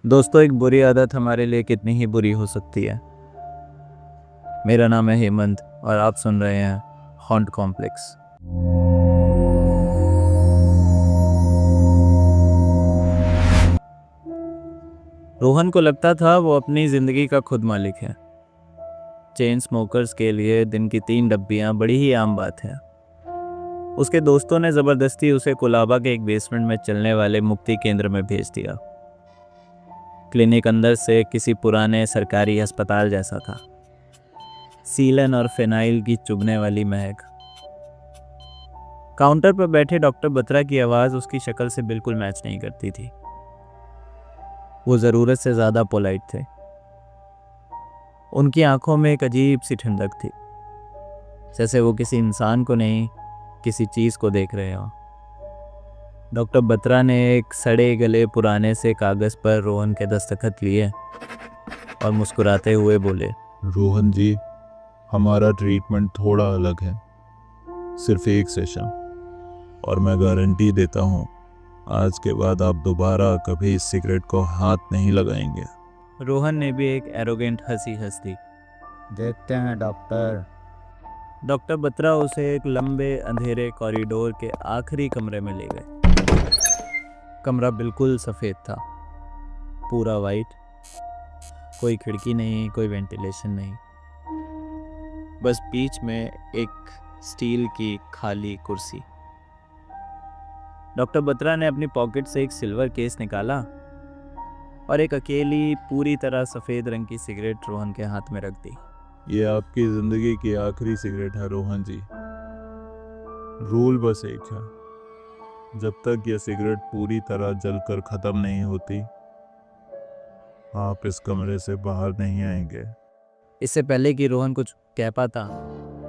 दोस्तों, एक बुरी आदत हमारे लिए कितनी ही बुरी हो सकती है। मेरा नाम है हेमंत और आप सुन रहे हैं हॉन्ट कॉम्प्लेक्स। रोहन को लगता था वो अपनी जिंदगी का खुद मालिक है। चेन स्मोकर्स के लिए दिन की 3 डब्बियां बड़ी ही आम बात है। उसके दोस्तों ने जबरदस्ती उसे कोलाबा के एक बेसमेंट में चलने वाले मुक्ति केंद्र में भेज दिया। क्लिनिक अंदर से किसी पुराने सरकारी अस्पताल जैसा था। सीलन और फिनाइल की चुभने वाली महक। काउंटर पर बैठे डॉक्टर बत्रा की आवाज उसकी शक्ल से बिल्कुल मैच नहीं करती थी। वो जरूरत से ज्यादा पोलाइट थे। उनकी आंखों में एक अजीब सी ठंडक थी, जैसे वो किसी इंसान को नहीं, किसी चीज को देख रहे हो। डॉक्टर बत्रा ने एक सड़े गले पुराने से कागज पर रोहन के दस्तखत लिए और मुस्कुराते हुए बोले, रोहन जी, हमारा ट्रीटमेंट थोड़ा अलग है। सिर्फ एक सेशन, और मैं गारंटी देता हूँ आज के बाद आप दोबारा कभी इस सिगरेट को हाथ नहीं लगाएंगे। रोहन ने भी एक एरोगेंट हंसी हंस दी। देखते हैं डॉक्टर। डॉक्टर बत्रा उसे एक लंबे अंधेरे कॉरिडोर के आखिरी कमरे में ले गए। कमरा बिल्कुल सफ़ेद था, पूरा वाइट। कोई खिड़की नहीं, कोई वेंटिलेशन नहीं, बस बीच में एक स्टील की खाली कुर्सी। डॉक्टर बत्रा ने अपनी पॉकेट से एक सिल्वर केस निकाला और एक अकेली पूरी तरह सफ़ेद रंग की सिगरेट रोहन के हाथ में रख दी। ये आपकी जिंदगी की आखिरी सिगरेट है रोहन जी। रूल बस एक है, जब तक ये सिगरेट पूरी तरह जलकर खत्म नहीं होती आप इस कमरे से बाहर नहीं आएंगे। इससे पहले कि रोहन कुछ कह पाता,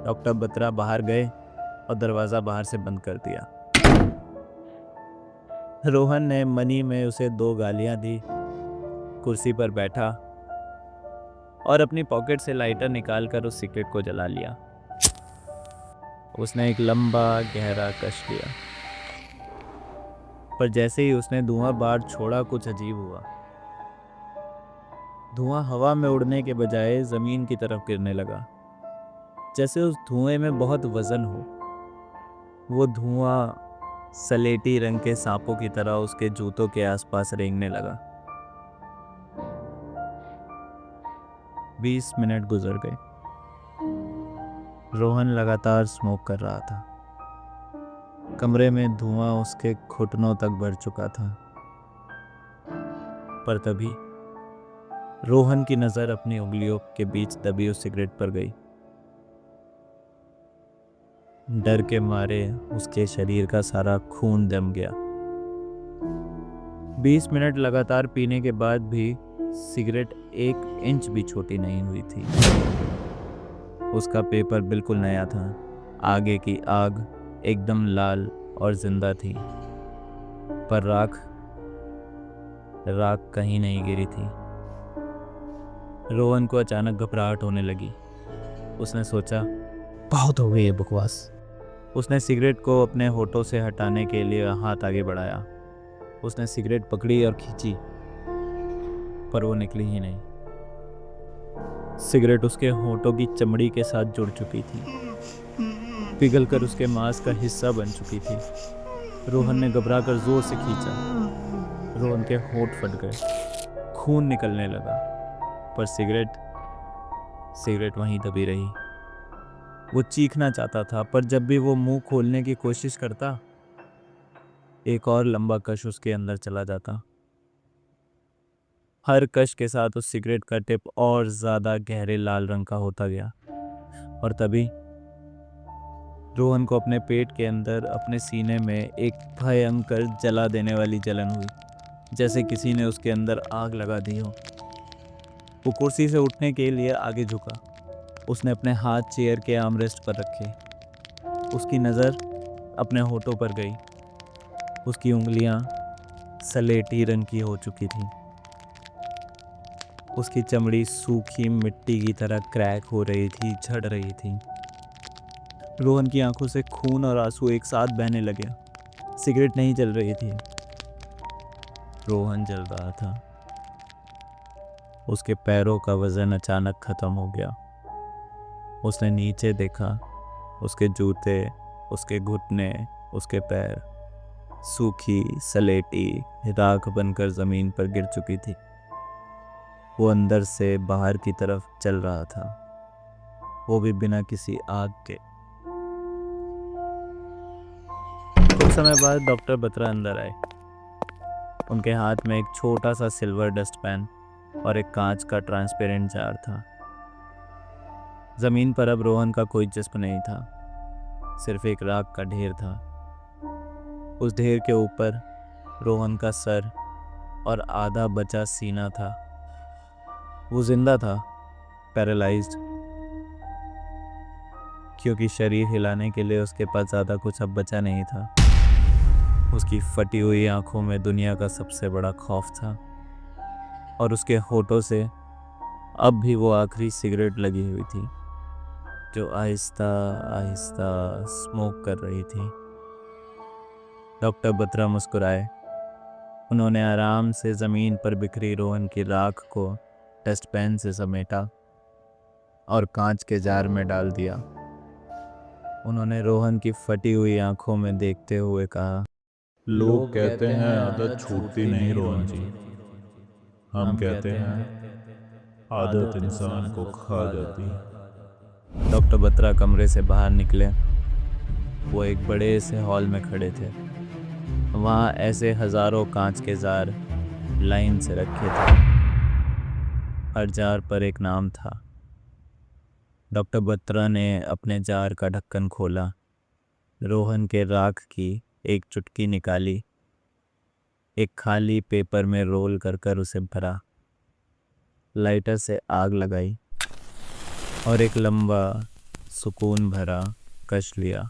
डॉक्टर बत्रा बाहर गए और दरवाज़ा बाहर से बंद कर दिया। रोहन ने मनी में उसे 2 गालियां दी, कुर्सी पर बैठा और अपनी पॉकेट से लाइटर निकालकर उस सिगरेट को जला लिया। उसने एक लंबा गहरा कश लिया, पर जैसे ही उसने धुआं बाहर छोड़ा कुछ अजीब हुआ। धुआं हवा में उड़ने के बजाय जमीन की तरफ गिरने लगा, जैसे उस धुएं में बहुत वजन हो। वो धुआं सलेटी रंग के सांपों की तरह उसके जूतों के आसपास रेंगने लगा। 20 मिनट गुजर गए। रोहन लगातार स्मोक कर रहा था। कमरे में धुआं उसके घुटनों तक भर चुका था। पर तभी रोहन की नज़र अपनी उंगलियों के बीच दबी उस सिगरेट पर गई। डर के मारे उसके शरीर का सारा खून जम गया। 20 मिनट लगातार पीने के बाद भी सिगरेट 1 इंच भी छोटी नहीं हुई थी। उसका पेपर बिल्कुल नया था। आगे की आग एकदम लाल और जिंदा थी, पर राख कहीं नहीं गिरी थी। रोहन को अचानक घबराहट होने लगी। उसने सोचा, बहुत हो गई है बकवास। उसने सिगरेट को अपने होठों से हटाने के लिए हाथ आगे बढ़ाया। उसने सिगरेट पकड़ी और खींची, पर वो निकली ही नहीं। सिगरेट उसके होठों की चमड़ी के साथ जुड़ चुकी थी, पिघलकर उसके मांस का हिस्सा बन चुकी थी। रोहन ने घबराकर जोर से खींचा। रोहन के होठ फट गए, खून निकलने लगा, पर सिगरेट वहीं दबी रही। वो चीखना चाहता था, पर जब भी वो मुंह खोलने की कोशिश करता, एक और लंबा कश उसके अंदर चला जाता। हर कश के साथ उस सिगरेट का टिप और ज्यादा गहरे लाल रंग का होता गया। और तभी रोहन को अपने पेट के अंदर, अपने सीने में एक भयंकर जला देने वाली जलन हुई, जैसे किसी ने उसके अंदर आग लगा दी हो। वो कुर्सी से उठने के लिए आगे झुका। उसने अपने हाथ चेयर के आर्मरेस्ट पर रखे। उसकी नज़र अपने होठों पर गई। उसकी उंगलियां सलेटी रंग की हो चुकी थीं। उसकी चमड़ी सूखी मिट्टी की तरह क्रैक हो रही थी, झड़ रही थी। रोहन की आंखों से खून और आंसू एक साथ बहने लगे। सिगरेट नहीं जल रही थी, रोहन जल रहा था। उसके पैरों का वजन अचानक खत्म हो गया। उसने नीचे देखा, उसके जूते, उसके घुटने, उसके पैर सूखी सलेटी राख बनकर जमीन पर गिर चुकी थी। वो अंदर से बाहर की तरफ चल रहा था, वो भी बिना किसी आग के। कुछ समय बाद डॉक्टर बत्रा अंदर आए। उनके हाथ में एक छोटा सा सिल्वर डस्टपैन और एक कांच का ट्रांसपेरेंट जार था। जमीन पर अब रोहन का कोई जिस्म नहीं था, सिर्फ एक राख का ढेर था। उस ढेर के ऊपर रोहन का सर और आधा बचा सीना था। वो जिंदा था, पैरालाइज्ड, क्योंकि शरीर हिलाने के लिए उसके पास ज़्यादा कुछ अब बचा नहीं था। उसकी फटी हुई आंखों में दुनिया का सबसे बड़ा खौफ था और उसके होठों से अब भी वो आखिरी सिगरेट लगी हुई थी जो आहिस्ता आहिस्ता स्मोक कर रही थी। डॉक्टर बत्रा मुस्कुराए। उन्होंने आराम से ज़मीन पर बिखरी रोहन की राख को डस्टपैन से समेटा और कांच के जार में डाल दिया। उन्होंने रोहन की फटी हुई आंखों में देखते हुए कहा, लोग कहते हैं आदत छूटती नहीं रोहन जी। हम कहते हैं आदत इंसान को खा जाती है। डॉक्टर बत्रा कमरे से बाहर निकले। वो एक बड़े से हॉल में खड़े थे। वहाँ ऐसे हजारों कांच के जार लाइन से रखे थे। हर जार पर एक नाम था। डॉक्टर बत्रा ने अपने जार का ढक्कन खोला, रोहन के राख की एक चुटकी निकाली, एक खाली पेपर में रोल कर कर उसे भरा, लाइटर से आग लगाई और एक लंबा सुकून भरा कश लिया।